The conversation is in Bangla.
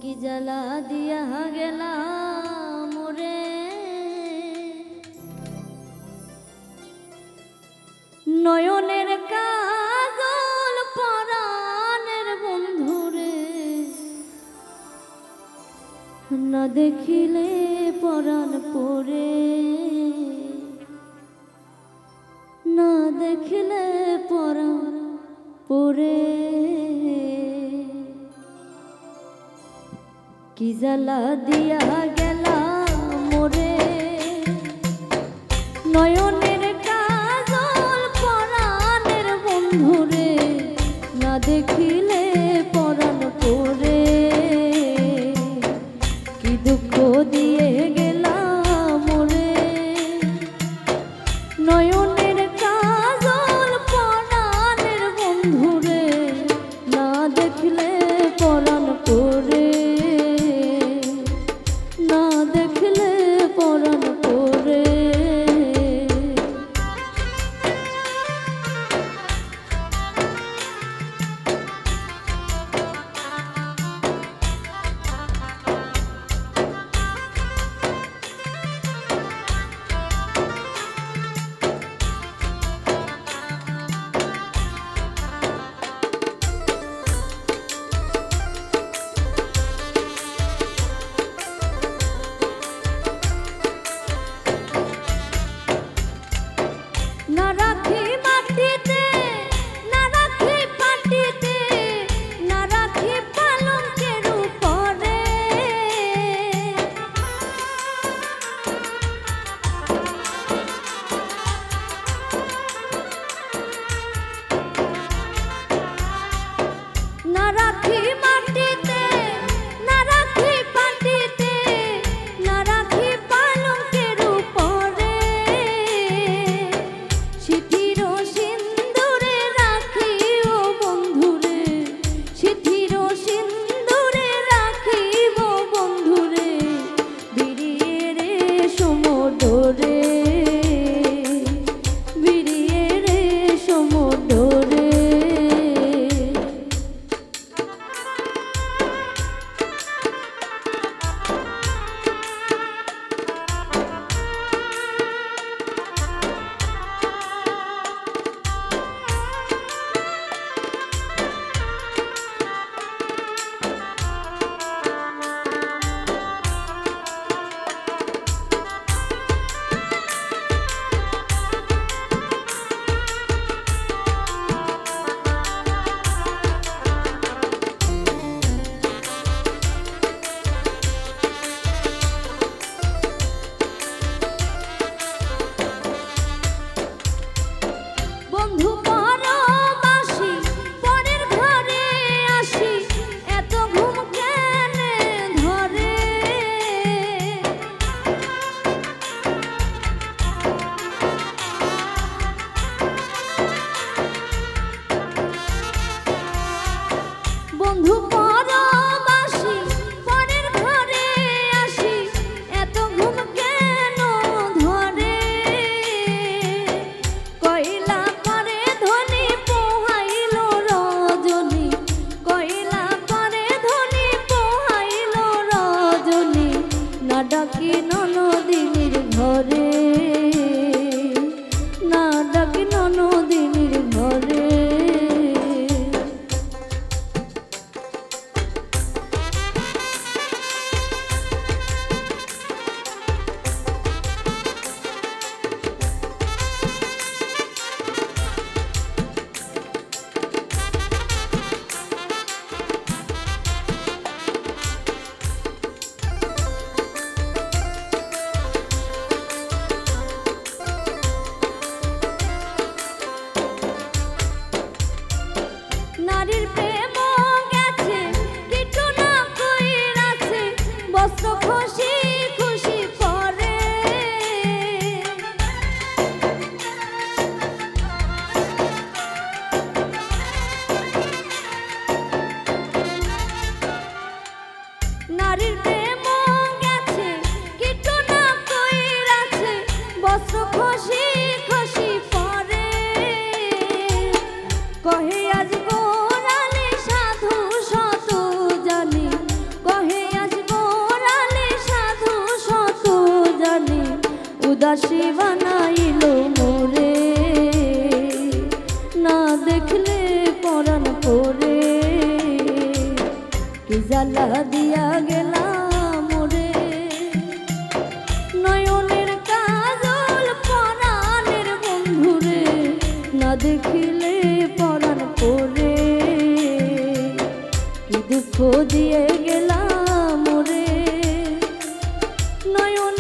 কি জ্বালা দিয়া গেলাম রে নয়নের কাজল পরাণের বন্ধুরে না দেখিলে পরাণ পরে না দেখিলে পরাণ পরে কি জ্বালা দিয়া গেলাম মোরে নয়নের কাজল পরাণের বন্ধুরে না দেখিলে পরাণ পরে কি দুঃখ দিয়ে গেলাম মোরে নয়নের কাজল পরাণের বন্ধুরে না দেখলে পরাণ পরে না দেখলে পরাণ পরে না রাখি মাটিতে না রাখি পাটিতে না রাখি পালঙ্কের উপরে না রাখি মাটিতে না রাখি পাটিতে না রাখি পালঙ্কের উপরে সিঁথির সিন্দুরে রাখি ও বন্ধুরে সিঁথির সিন্দুরে রাখি ও বন্ধুরে বিরিয়ে রে সমুদ্রে বিরিয়ে রে সমুদ্রে বন্ধু পরবাসী পরের ঘরে আসি এত ঘুম কেনে ধরে বন্ধু পরবাসী পরের ঘরে আসি এত ঘুম কেন ধরে কইলা করে ধনী পোহাইল রজনী কইলা করে ধনী পোহাইল রজনী না ডাকি ননদিনীর ঘরে না ডাকি ননদিনীর ঘরে নারীর প্রেম গেছে কিটু না কইরাছে বস্ত্র খুশি খুশি পরে নারীর প্রেম গেছে কিটু না কইরাছে বস্ত্র খুশি খুশি পরে কহে আজ গোরালে সাধু শত জানি কহে বানাইলো মোরে, না দেখলে পরাণ পরে, কি জ্বালা দিয়া গেলাম মোরে। নয়নের কাজল পরাণের বন্ধুরে, না দেখিলে পরাণ পরে, কি দুঃখ দিয়ে গেলাম মোরে। নয়ন